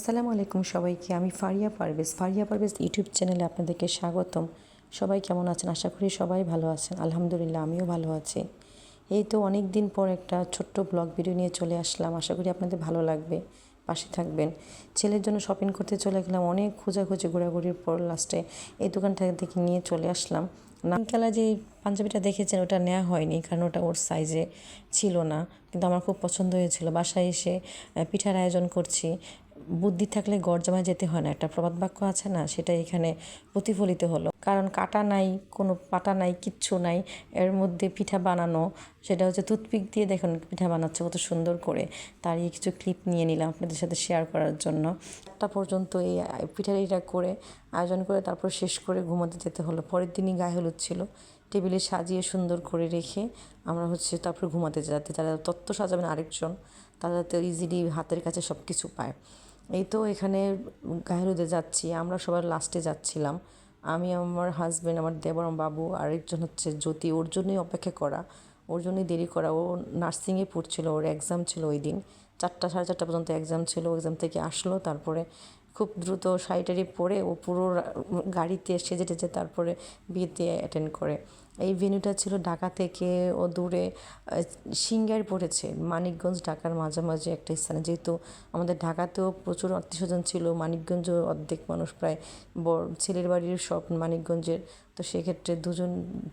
আসসালামু আলাইকুম সবাইকে। আমি ফারিয়া পারভেজ ইউটিউব চ্যানেলে আপনাদেরকে স্বাগতম। সবাই কেমন আছেন? আশা করি সবাই ভালো আছেন। আলহামদুলিল্লাহ আমিও ভালো আছি। এই তো অনেক দিন পর একটা ছোট্ট ব্লগ ভিডিও নিয়ে চলে আসলাম। আশা করি আপনাদের ভালো লাগবে, পাশে থাকবেন। ছেলের জন্য শপিং করতে চলে গেলাম, অনেক খোঁজাখুঁজি ঘোরাঘুরির পর লাস্টে এই দোকানটা থেকে নিয়ে চলে আসলাম। নাম কালা যে পাঞ্জাবিটা দেখেছেন ওটা নেওয়া হয়নি, কারণ ওটা ওর সাইজে ছিল না, কিন্তু আমার খুব পছন্দ হয়েছিল। বাসায় এসে পিঠার আয়োজন করছি। বুদ্ধি থাকলে গড় জামায় যেতে হয় না, একটা প্রবাদ বাক্য আছে না, সেটা এখানে প্রতিফলিত হলো। কারণ কাটা নাই, কোনো পাটা নাই, কিচ্ছু নাই, এর মধ্যে পিঠা বানানো। সেটা হচ্ছে টুথপিক দিয়ে দেখুন পিঠা বানাচ্ছে কত সুন্দর করে। তারই কিছু ক্লিপ নিয়ে নিলাম আপনাদের সাথে শেয়ার করার জন্য। একটা পর্যন্ত এই পিঠার এটা করে আয়োজন করে তারপর শেষ করে ঘুমাতে যেতে হলো। পরের দিনই গায়ে হলুদ ছিল, টেবিলে সাজিয়ে সুন্দর করে রেখে আমরা তারপর ঘুমাতে যাতে যারা তত্ত্ব সাজাবেন আরেকজন, তারা তো ইজিলি হাতের কাছে সব কিছু পায়। এই তো এখানে গায়ে হলুদে যাচ্ছি, আমরা সবার লাস্টে যাচ্ছিলাম। আমি, আমার হাজব্যান্ড, আমার দেবর, আমার বাবু, আরেকজন হচ্ছে জ্যোতি। ওর জন্যই অপেক্ষা করা, ওর জন্যই দেরি করা। ও নার্সিংয়ে পড়ছিল, ওর এক্সাম ছিল ওই দিন 4টা সাড়ে 4টা পর্যন্ত এক্সাম ছিল। এক্সাম থেকে আসলো, তারপরে খুব দ্রুত শাড়ি টাড়ি পরে ও পুরো গাড়িতে সেজে টেজে তারপরে বিয়েতে অ্যাটেন্ড করে। এই ভেন্যুটা ছিল ঢাকা থেকে ও দূরে সিংগার পড়েছে, মানিকগঞ্জ ঢাকার মাঝামাঝি একটা স্থানে। যেহেতু আমাদের ঢাকাতেও প্রচুর আত্মীয়স্বজন ছিল, মানিকগঞ্জও অর্ধেক মানুষ প্রায় ছেলের বাড়ির সব মানিকগঞ্জের, তো সেক্ষেত্রে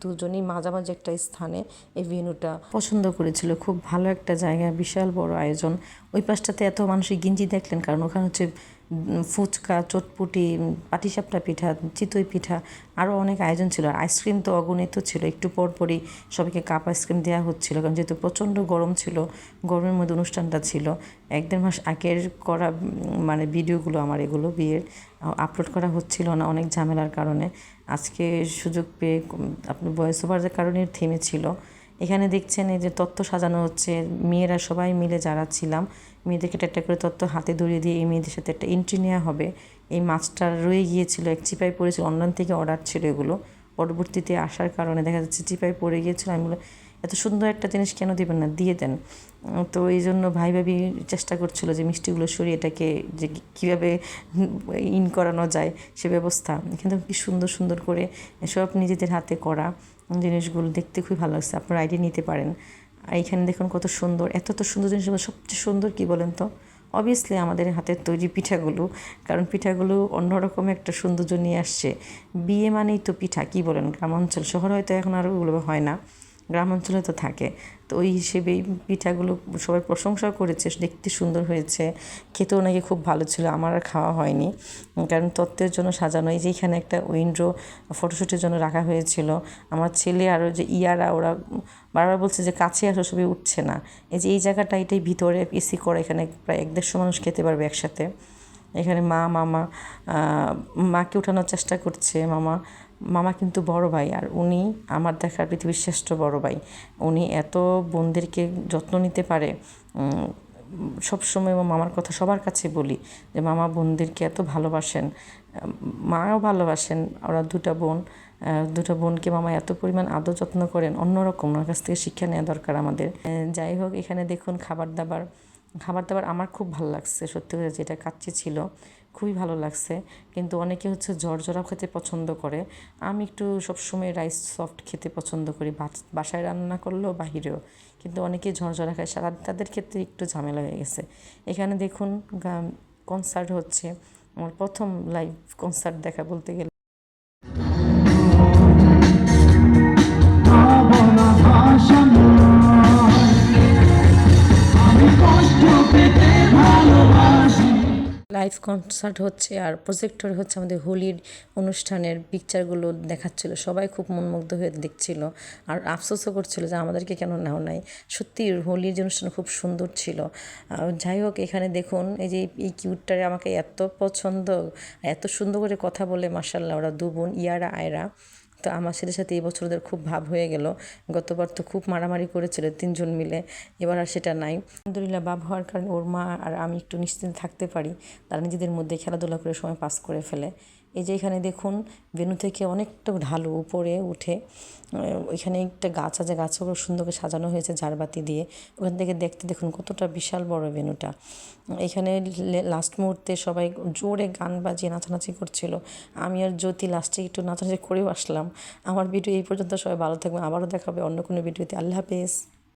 দুজনই মাঝামাঝি একটা স্থানে এই ভেন্যুটা পছন্দ করেছিল। খুব ভালো একটা জায়গা, বিশাল বড় আয়োজন। ওই পাশটাতে এত মানুষের গিঞ্জি দেখলেন, কারণ ওখানে হচ্ছে ফুচকা, চটপুটি, পাটিসাপটা পিঠা, চিতই পিঠা, আরও অনেক আয়োজন ছিল। আর আইসক্রিম তো অগণিত ছিল। একটু পরপরই সবাইকে কাপ আইসক্রিম দেওয়া হচ্ছিল, কারণ যেহেতু প্রচণ্ড গরম ছিল, গরমের মধ্যে অনুষ্ঠানটা ছিল। 1-1.5 মাস আগের করা মানে ভিডিওগুলো আমার এগুলো বিয়ের আপলোড করা হচ্ছিল না অনেক ঝামেলার কারণে। আজকে সুযোগ পেয়ে আপনার ভয়েস ওভারের কারণে থেমেছিল। এখানে দেখছেন এই যে তত্ত্ব সাজানো হচ্ছে, মেয়েরা সবাই মিলে যারা ছিলাম, মেয়েদেরকে একটা করে তত্ত্ব হাতে ধরিয়ে দিয়ে এই মেয়েদের সাথে একটা এন্ট্রি নেওয়া হবে। এই মাছটা রয়ে গিয়েছিল, এক চিপাই পড়েছিল, অনলাইন থেকে অর্ডার ছিল এগুলো, পরবর্তীতে আসার কারণে দেখা যাচ্ছে চিপাই পড়ে গিয়েছিল। আমি বলে এত সুন্দর একটা জিনিস কেন দেবেন না, দিয়ে দেন। তো এই জন্য ভাই ভাবি চেষ্টা করছিল যে মিষ্টিগুলো সরিয়ে এটাকে যে কীভাবে ইন করানো যায় সে ব্যবস্থা। কিন্তু কি সুন্দর সুন্দর করে সব নিজেদের হাতে করা জিনিসগুলো দেখতে খুবই ভালো লাগছে, আপনারা আইডিয়া নিতে পারেন। আর এইখানে দেখুন কত সুন্দর, এত সুন্দর জিনিস। সবচেয়ে সুন্দর কি বলেন তো, অবভিয়াসলি আমাদের হাতের তৈরি পিঠাগুলো, কারণ পিঠাগুলো অন্যরকম একটা সৌন্দর্য নিয়ে আসছে। বিয়ে মানেই তো পিঠা, কি বলেন, গ্রাম অঞ্চল, শহর হয়তো এখন আর ওগুলো হয় না, গ্রাম অঞ্চলে তো থাকে। তো ওই হিসেবেই পিঠাগুলো সবাই প্রশংসাও করেছে, দেখতে সুন্দর হয়েছে, খেতেও নাকি খুব ভালো ছিল। আমার আর খাওয়া হয়নি, কারণ তত্ত্বের জন্য সাজানো। এই যে এখানে একটা উইন্ডো ফটোশ্যুটের জন্য রাখা হয়েছিল। আমার ছেলে আরও যে ইয়ারা, ওরা বারবার বলছে যে কাছে আসো, সবই উঠছে না। এই যে এই জায়গাটা, এটাই ভিতরে এসি করা, এখানে প্রায় 150 মানুষ খেতে পারবে একসাথে। এখানে মামা মাকে ওঠানোর চেষ্টা করছে। মামা কিন্তু বড় ভাই, আর উনি আমার দেখার পৃথিবীর শ্রেষ্ঠ বড় ভাই। উনি এত বোনদেরকে যত্ন নিতে পারে। সবসময় মামার কথা সবার কাছে বলি যে মামা বোনদেরকে এত ভালোবাসেন, মাও ভালোবাসেন। ওরা দুটা বোনকে মামা এত পরিমাণ আদর যত্ন করেন, অন্যরকম। ওনার কাছ থেকে শিক্ষা নেওয়া দরকার আমাদের। যাই হোক, এখানে দেখুন খাবার দাবার আমার খুব ভালো লাগছে, সত্যি কথা যেটা কাচ্চি ছিল খুবই ভালো লাগছে। কিন্তু অনেকে হচ্ছে ঝরঝরা খেতে পছন্দ করে, আমি একটু সবসময় রাইস সফট খেতে পছন্দ করি, বাসায় রান্না করলেও বাহিরেও। কিন্তু অনেকে ঝরঝরা খায়, তাদের ক্ষেত্রে একটু ঝামেলা হয়ে গেছে। এখানে দেখুন কনসার্ট হচ্ছে, আমার প্রথম লাইভ কনসার্ট দেখা বলতে গেলে। লাইভ কনসার্ট হচ্ছে আর প্রজেক্টর হচ্ছে আমাদের হোলির অনুষ্ঠানের পিকচারগুলো দেখাচ্ছিল। সবাই খুব মনমুগ্ধ হয়ে দেখছিল, আর আফসোসও করছিল যে আমাদেরকে কেন নেওয়া নাই। সত্যি হোলির যে অনুষ্ঠান খুব সুন্দর ছিল। যাই হোক, এখানে দেখুন এই যে এই কিউটটারে আমাকে এত পছন্দ, এত সুন্দর করে কথা বলে, মাশাআল্লাহ। ওরা 2 বোন, ইয়ারা আয়রা, তো আমার ছেলের সাথে এই বছর ওদের খুব ভাব হয়ে গেল। গতবার তো খুব মারামারি করেছিল 3 জন মিলে, এবার আর সেটা নাই। আলহামদুলিল্লাহ ভাব হওয়ার কারণে ওর মা আর আমি একটু নিশ্চিন্তে থাকতে পারি, তারা নিজেদের মধ্যে খেলাধুলা করে সময় পাস করে ফেলে। এই যে এখানে দেখুন ভেন্যু থেকে অনেকটা ঢালু উপরে উঠে এখানে একটা গাছ আছে, গাছগুলো সুন্দর করে সাজানো হয়েছে ঝাড়বাতি দিয়ে। ওখান থেকে দেখতে দেখুন কতটা বিশাল বড় ভেন্যুটা। এখানে লাস্ট মুহূর্তে সবাই জোরে গান বাজিয়ে নাচানাচি করছিল। আমি আর জ্যোতি লাস্টে একটু নাচানাচি করেও আসলাম। আমার ভিডিও এই পর্যন্ত, সবাই ভালো থাকবেন, আবারও দেখা হবে অন্য কোনো ভিডিওতে। আল্লাহ হাফেজ।